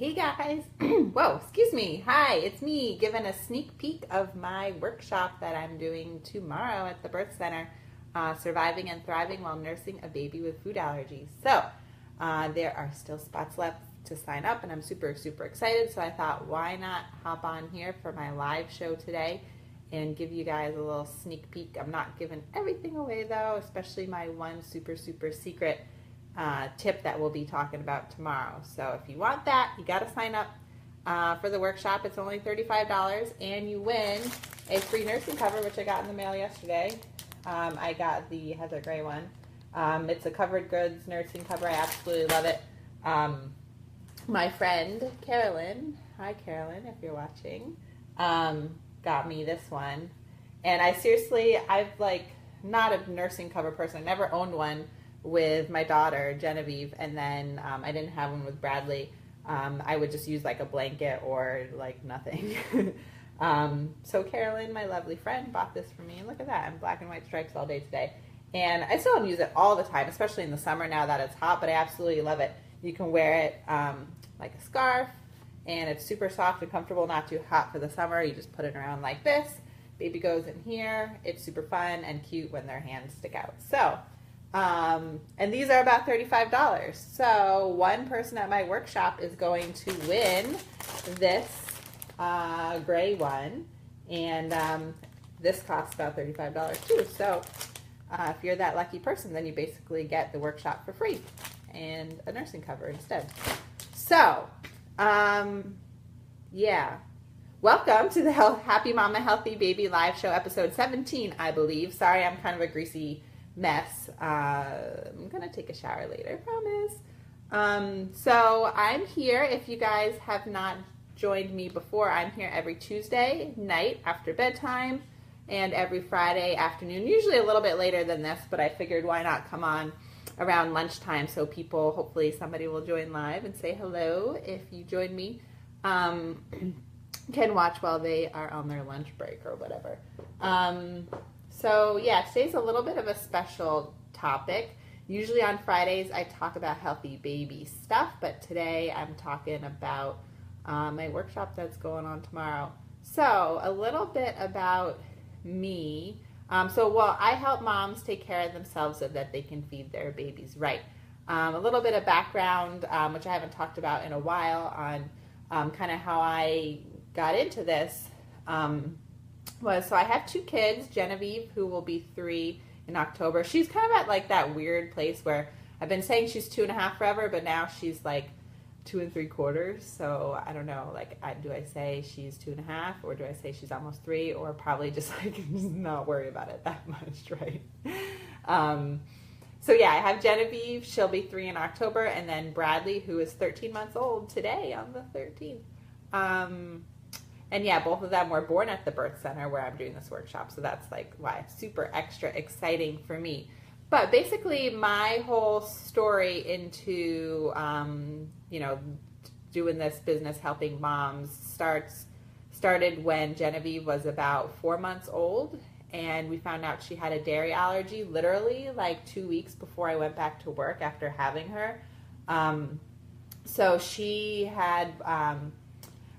Hey guys, whoa, excuse me. Hi, it's me giving a sneak peek of my workshop that I'm doing tomorrow at the birth center, surviving and thriving while nursing a baby with food allergies. So there are still spots left to sign up and I'm super, super excited. So I thought, why not hop on here for my live show today and give you guys a little sneak peek. I'm not giving everything away though, especially my one super, super secret tip that we'll be talking about tomorrow. So if you want that, you got to sign up for the workshop. It's only $35 and you win a free nursing cover, which I got in the mail yesterday. I got the Heather Gray one. It's a covered goods nursing cover. I absolutely love it. My friend Carolyn, hi Carolyn if you're watching, got me this one. And I've not a nursing cover person. I never owned one with my daughter Genevieve, and then I didn't have one with Bradley. I would just use like a blanket or like nothing. So Carolyn, my lovely friend, bought this for me, and look at that, I'm black and white stripes all day today. And I still don't use it all the time, especially in the summer now that it's hot, but I absolutely love it. You can wear it like a scarf, and it's super soft and comfortable, not too hot for the summer. You just put it around like this. Baby goes in here. It's super fun and cute when their hands stick out. So and these are about $35. So one person at my workshop is going to win this gray one, and this costs about $35 too. So if you're that lucky person, then you basically get the workshop for free and a nursing cover instead. So yeah, welcome to the Happy Mama Healthy Baby live show, episode 17, I believe. Sorry, I'm kind of a greasy mess. I'm gonna take a shower later, promise. So I'm here. If you guys have not joined me before, I'm here every Tuesday night after bedtime and every Friday afternoon, usually a little bit later than this, but I figured why not come on around lunchtime so people, hopefully somebody will join live and say hello if you join me, can watch while they are on their lunch break or whatever. So yeah, today's a little bit of a special topic. Usually on Fridays I talk about healthy baby stuff, but today I'm talking about my workshop that's going on tomorrow. So a little bit about me. I help moms take care of themselves so that they can feed their babies right. A little bit of background, which I haven't talked about in a while, on kind of how I got into this. So I have two kids, Genevieve, who will be 3 in October. She's kind of at like that weird place where I've been saying she's 2.5 forever, but now she's like 2 3/4. So I don't know, do I say she's 2.5 or do I say she's almost 3, or probably just like not worry about it that much, right? So yeah, I have Genevieve, she'll be 3 in October, and then Bradley, who is 13 months old today on the 13th. And yeah, both of them were born at the birth center where I'm doing this workshop. So that's like why it's super extra exciting for me. But basically my whole story into, doing this business, helping moms, started when Genevieve was about 4 months old. And we found out she had a dairy allergy literally like 2 weeks before I went back to work after having her. So she had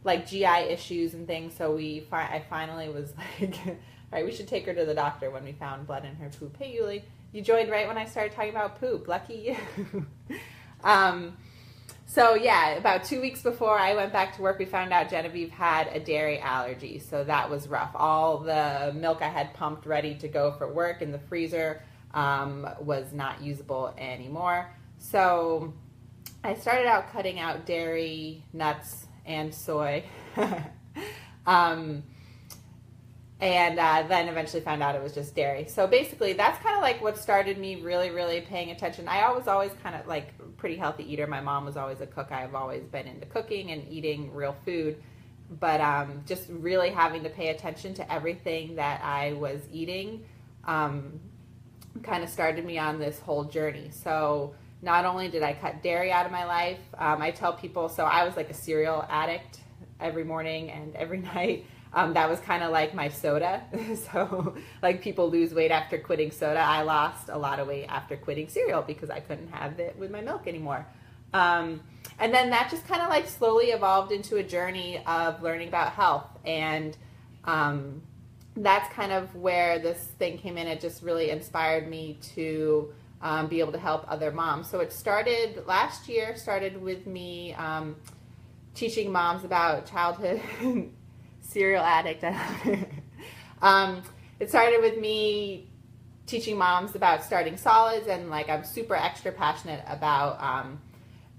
like GI issues and things, so I finally was like, all right, we should take her to the doctor when we found blood in her poop. Hey Yuli, you joined right when I started talking about poop, lucky you. So yeah, about 2 weeks before I went back to work, we found out Genevieve had a dairy allergy, so that was rough. All the milk I had pumped ready to go for work in the freezer was not usable anymore. So I started out cutting out dairy, nuts, and soy. And then eventually found out it was just dairy. So basically that's kind of like what started me really, really paying attention. I was always kind of like a pretty healthy eater. My mom was always a cook. I've always been into cooking and eating real food. But just really having to pay attention to everything that I was eating kind of started me on this whole journey. So not only did I cut dairy out of my life, I tell people, so I was like a cereal addict every morning and every night. That was kind of like my soda. So like people lose weight after quitting soda. I lost a lot of weight after quitting cereal because I couldn't have it with my milk anymore. And then that just kind of like slowly evolved into a journey of learning about health. And that's kind of where this thing came in. It just really inspired me to be able to help other moms. So it started last year, started with me teaching moms about childhood cereal addict. It started with me teaching moms about starting solids, and like I'm super extra passionate about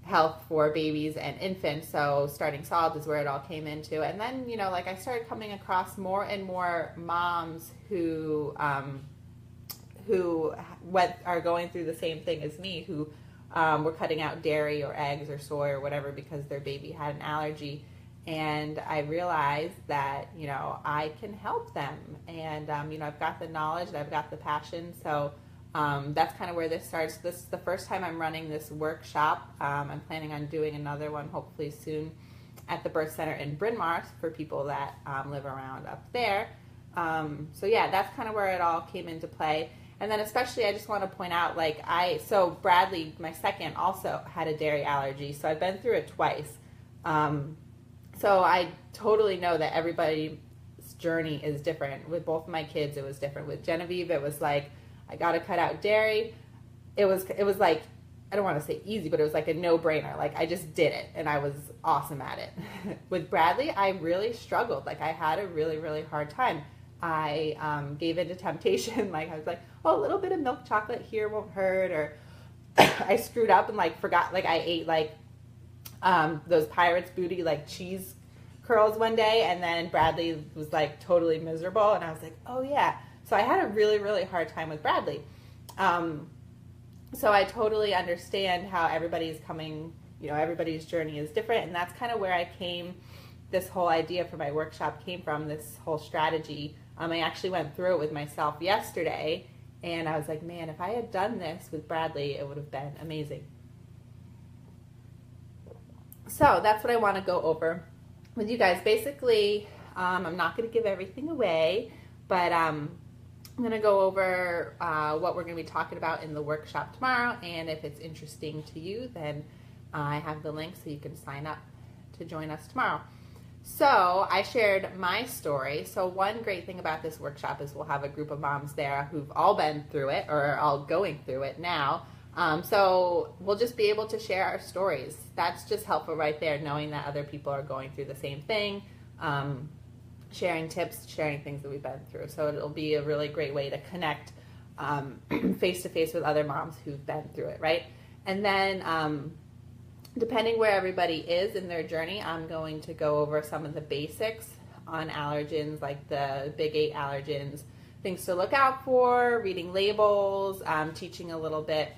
health for babies and infants, so starting solids is where it all came into. And then, you know, like I started coming across more and more moms who are going through the same thing as me, who were cutting out dairy or eggs or soy or whatever because their baby had an allergy. And I realized that, you know, I can help them. And, you know, I've got the knowledge and I've got the passion. So that's kind of where this starts. This is the first time I'm running this workshop. I'm planning on doing another one hopefully soon at the birth center in Bryn Mawr for people that live around up there. So yeah, that's kind of where it all came into play. And then especially I just want to point out, like so Bradley, my second, also had a dairy allergy. So I've been through it twice. So I totally know that everybody's journey is different. With both of my kids, it was different. With Genevieve, it was like, I got to cut out dairy. It was like, I don't want to say easy, but it was like a no-brainer. Like I just did it and I was awesome at it. With Bradley, I really struggled. Like I had a really, really hard time. I gave into temptation. Like I was like, oh, a little bit of milk chocolate here won't hurt. Or I screwed up and like forgot, like I ate like those Pirates Booty like cheese curls one day, and then Bradley was like totally miserable, and I was like, oh yeah. So I had a really, really hard time with Bradley. So I totally understand how everybody's coming, you know, everybody's journey is different, and that's kind of where this whole idea for my workshop came from, this whole strategy. I actually went through it with myself yesterday, and I was like, man, if I had done this with Bradley, it would have been amazing. So that's what I want to go over with you guys. Basically, I'm not going to give everything away, but I'm going to go over what we're going to be talking about in the workshop tomorrow, and if it's interesting to you, then I have the link so you can sign up to join us tomorrow. So I shared my story. So one great thing about this workshop is we'll have a group of moms there who've all been through it or are all going through it now. So we'll just be able to share our stories. That's just helpful right there, knowing that other people are going through the same thing, sharing tips, sharing things that we've been through. So it'll be a really great way to connect face-to-face with other moms who've been through it, right? And then depending where everybody is in their journey, I'm going to go over some of the basics on allergens, like the big 8 allergens, things to look out for, reading labels, teaching a little bit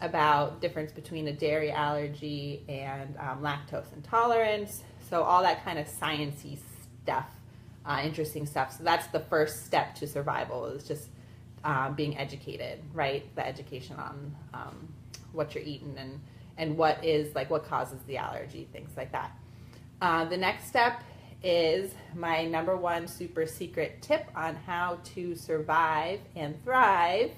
about difference between a dairy allergy and lactose intolerance. So all that kind of sciencey stuff, interesting stuff. So that's the first step to survival, is just being educated, right? The education on what you're eating and what causes the allergy, things like that. The next step is my number one super secret tip on how to survive and thrive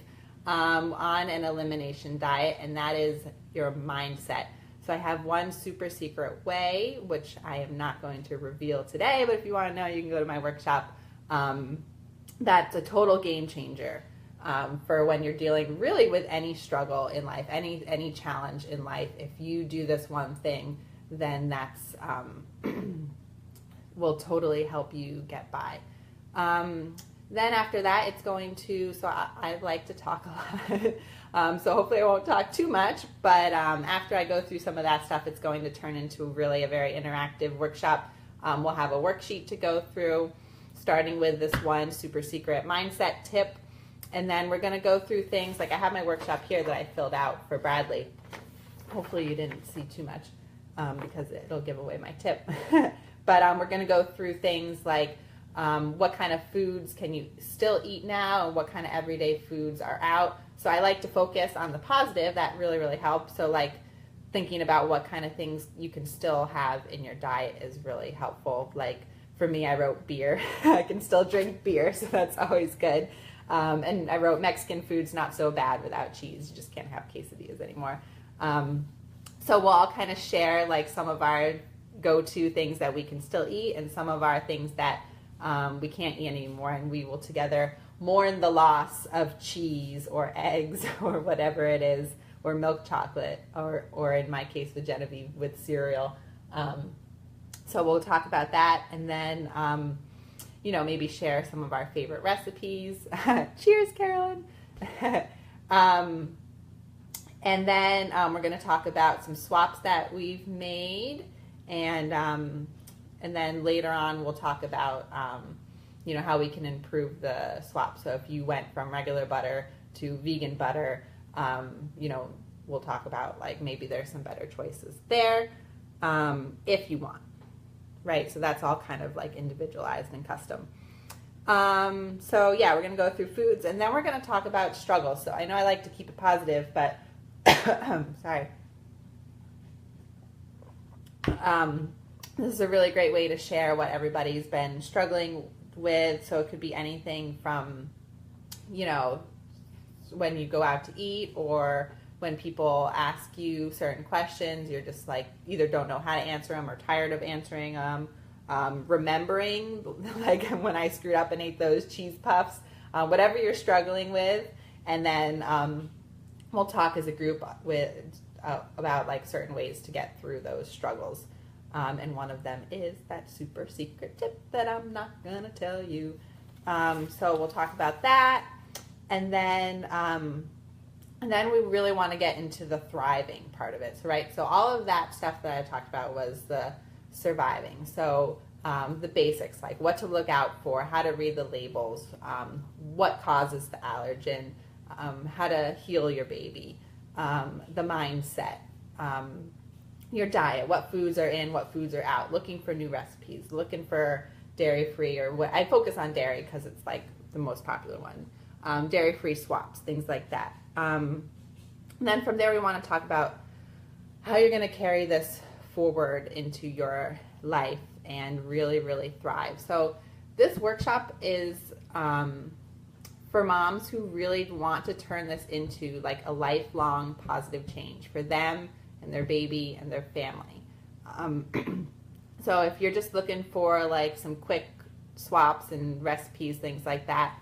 on an elimination diet, and that is your mindset. So I have one super secret way, which I am not going to reveal today, but if you want to know, you can go to my workshop. That's a total game changer for when you're dealing really with any struggle in life, any challenge in life. If you do this one thing, then that's will totally help you get by. Then after that, it's going to, so I like to talk a lot, so hopefully I won't talk too much, but after I go through some of that stuff, it's going to turn into really a very interactive workshop. We'll have a worksheet to go through, starting with this one super secret mindset tip, and then we're going to go through things, like I have my workshop here that I filled out for Bradley. Hopefully you didn't see too much because it'll give away my tip. But we're going to go through things like what kind of foods can you still eat now, and what kind of everyday foods are out. So I like to focus on the positive. That really, really helps. So like thinking about what kind of things you can still have in your diet is really helpful. Like for me, I wrote beer. I can still drink beer, so that's always good. And I wrote Mexican foods not so bad without cheese. You just can't have quesadillas anymore. So we'll all kind of share like some of our go-to things that we can still eat and some of our things that we can't eat anymore, and we will together mourn the loss of cheese or eggs or whatever it is, or milk chocolate, or in my case with Genevieve, with cereal. So we'll talk about that, and then maybe share some of our favorite recipes. Cheers, Carolyn. And then we're going to talk about some swaps that we've made, and then later on we'll talk about how we can improve the swap. So if you went from regular butter to vegan butter, we'll talk about like maybe there's some better choices there if you want, right? So that's all kind of like individualized and custom. So yeah, we're going to go through foods, and then we're going to talk about struggles. So I know I like to keep it positive, but sorry. This is a really great way to share what everybody's been struggling with. So it could be anything from, when you go out to eat, or when people ask you certain questions, you're just like either don't know how to answer them or tired of answering them. Remembering, like when I screwed up and ate those cheese puffs, whatever you're struggling with, and then we'll talk as a group about like certain ways to get through those struggles. And one of them is that super secret tip that I'm not going to tell you. So we'll talk about that. And then we really want to get into the thriving part of it. So, right. So all of that stuff that I talked about was the surviving. So the basics, like what to look out for, how to read the labels, what causes the allergen, how to heal your baby, the mindset, your diet, what foods are in, what foods are out, looking for new recipes, looking for dairy-free, or what I focus on dairy because it's like the most popular one, dairy-free swaps, things like that. And then from there we want to talk about how you're going to carry this forward into your life and really, really thrive. So this workshop is for moms who really want to turn this into like a lifelong positive change for them and their baby and their family. So if you're just looking for like some quick swaps and recipes, things like that,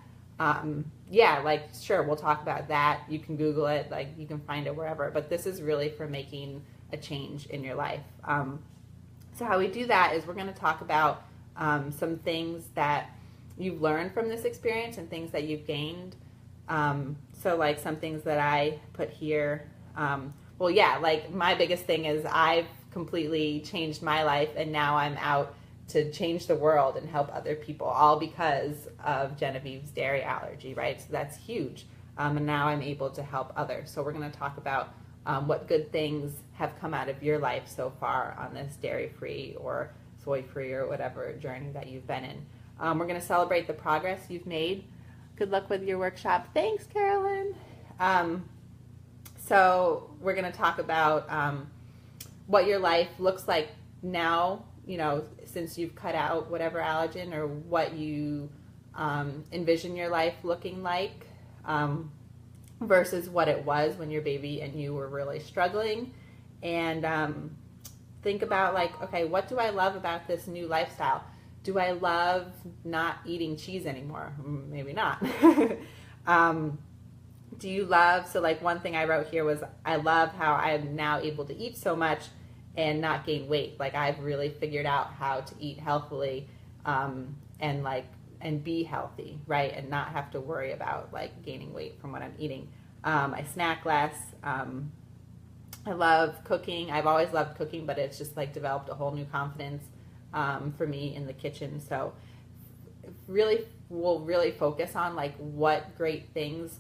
sure, we'll talk about that. You can Google it, like you can find it wherever, but this is really for making a change in your life. So how we do that is we're going to talk about some things that you've learned from this experience and things that you've gained. So like some things that I put here, like my biggest thing is I've completely changed my life, and now I'm out to change the world and help other people, all because of Genevieve's dairy allergy, right? So that's huge. And now I'm able to help others. So we're going to talk about what good things have come out of your life so far on this dairy-free or soy-free or whatever journey that you've been in. We're going to celebrate the progress you've made. Good luck with your workshop. Thanks, Carolyn. So we're going to talk about what your life looks like now, since you've cut out whatever allergen, or what you envision your life looking like versus what it was when your baby and you were really struggling. And think about like, okay, what do I love about this new lifestyle? Do I love not eating cheese anymore? Maybe not. Do you love, so like one thing I wrote here was, I love how I'm now able to eat so much and not gain weight. Like I've really figured out how to eat healthily and be healthy, right? And not have to worry about like gaining weight from what I'm eating. I snack less. I love cooking. I've always loved cooking, but it's just like developed a whole new confidence for me in the kitchen. So we'll really focus on like what great things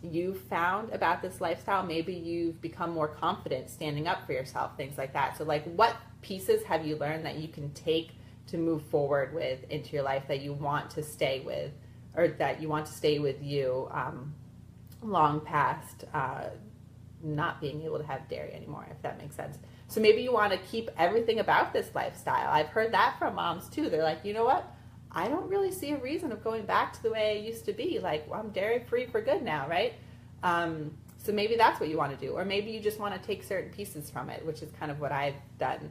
you've found about this lifestyle. Maybe you've become more confident standing up for yourself, things like that. So like what pieces have you learned that you can take to move forward with into your life that you want to stay with, or that you want to stay with you long past not being able to have dairy anymore, if that makes sense. So maybe you want to keep everything about this lifestyle. I've heard that from moms too. They're like, you know what? I don't really see a reason of going back to the way I used to be. Like, well, I'm dairy free for good now, right? So maybe that's what you want to do. Or maybe you just want to take certain pieces from it, which is kind of what I've done.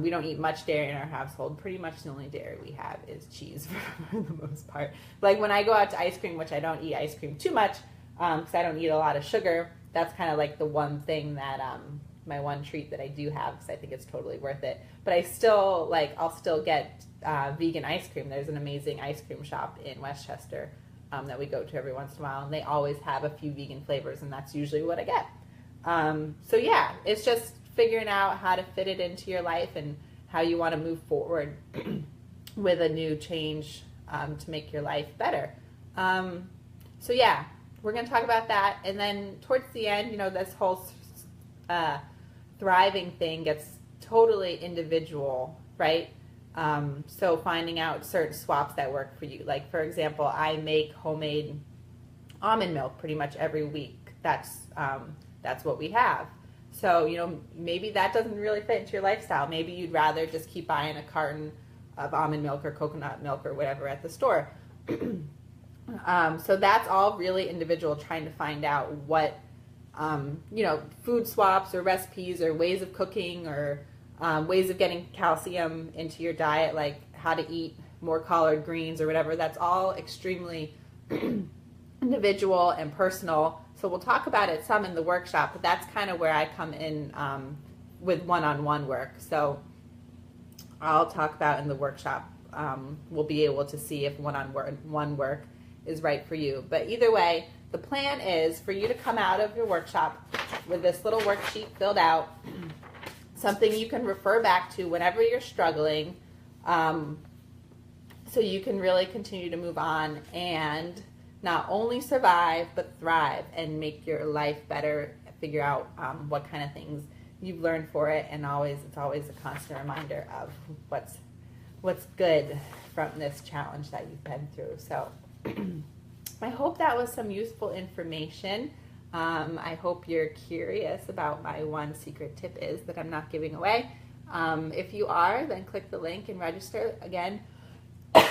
We don't eat much dairy in our household. Pretty much the only dairy we have is cheese for the most part. Like when I go out to ice cream, which I don't eat ice cream too much because I don't eat a lot of sugar, that's kind of like the one thing that my one treat that I do have because I think it's totally worth it. But I still I'll still get vegan ice cream. There's an amazing ice cream shop in Westchester that we go to every once in a while, and they always have a few vegan flavors, and that's usually what I get. So yeah, it's just figuring out how to fit it into your life and how you want to move forward with a new change to make your life better. So yeah, we're going to talk about that, and then towards the end, this whole thriving thing gets totally individual, right? So finding out certain swaps that work for you. Like, for example, I make homemade almond milk pretty much every week. That's what we have. So, maybe that doesn't really fit into your lifestyle. Maybe you'd rather just keep buying a carton of almond milk or coconut milk or whatever at the store. So that's all really individual, trying to find out what, food swaps or recipes or ways of cooking or ways of getting calcium into your diet, like how to eat more collard greens or whatever. That's all extremely individual and personal. So we'll talk about it some in the workshop, but that's kind of where I come in with one-on-one work. So I'll talk about in the workshop. We'll be able to see if one-on-one work is right for you. But either way, the plan is for you to come out of your workshop with this little worksheet filled out, something you can refer back to whenever you're struggling, so you can really continue to move on and not only survive, but thrive and make your life better, figure out what kind of things you've learned for it, and it's always a constant reminder of what's good from this challenge that you've been through. So I hope that was some useful information. I hope you're curious about my one secret tip is that I'm not giving away. If you are, then click the link and register. Again,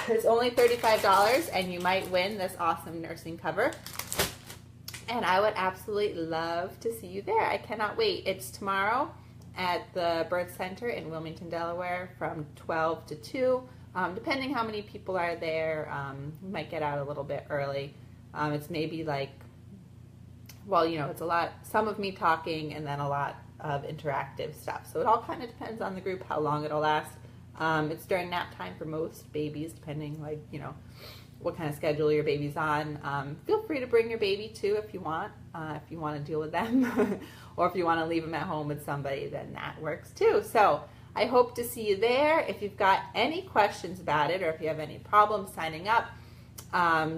it's only $35 and you might win this awesome nursing cover. And I would absolutely love to see you there. I cannot wait. It's tomorrow at the Birth Center in Wilmington, Delaware from 12 to 2. Depending how many people are there, we might get out a little bit early. It's maybe it's a lot, some of me talking and then a lot of interactive stuff. So it all kind of depends on the group, how long it'll last. It's during nap time for most babies, depending what kind of schedule your baby's on. Feel free to bring your baby too if you want to deal with them. Or if you want to leave them at home with somebody, then that works too. So I hope to see you there. If you've got any questions about it or if you have any problems signing up,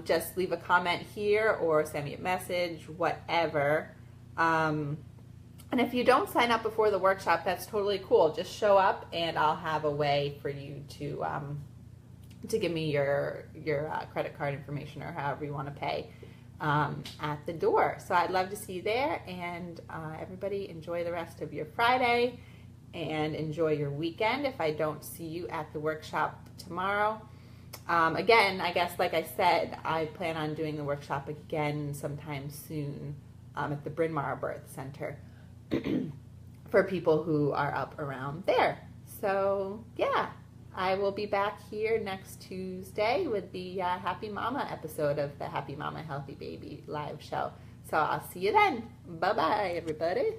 just leave a comment here or send me a message, whatever. And if you don't sign up before the workshop, that's totally cool. Just show up and I'll have a way for you to give me your credit card information or however you want to pay at the door. So I'd love to see you there, and everybody enjoy the rest of your Friday and enjoy your weekend if I don't see you at the workshop tomorrow. Again, I guess like I said, I plan on doing the workshop again sometime soon at the Bryn Mawr Birth Center for people who are up around there. So yeah, I will be back here next Tuesday with the Happy Mama episode of the Happy Mama Healthy Baby live show. So I'll see you then. Bye-bye, everybody.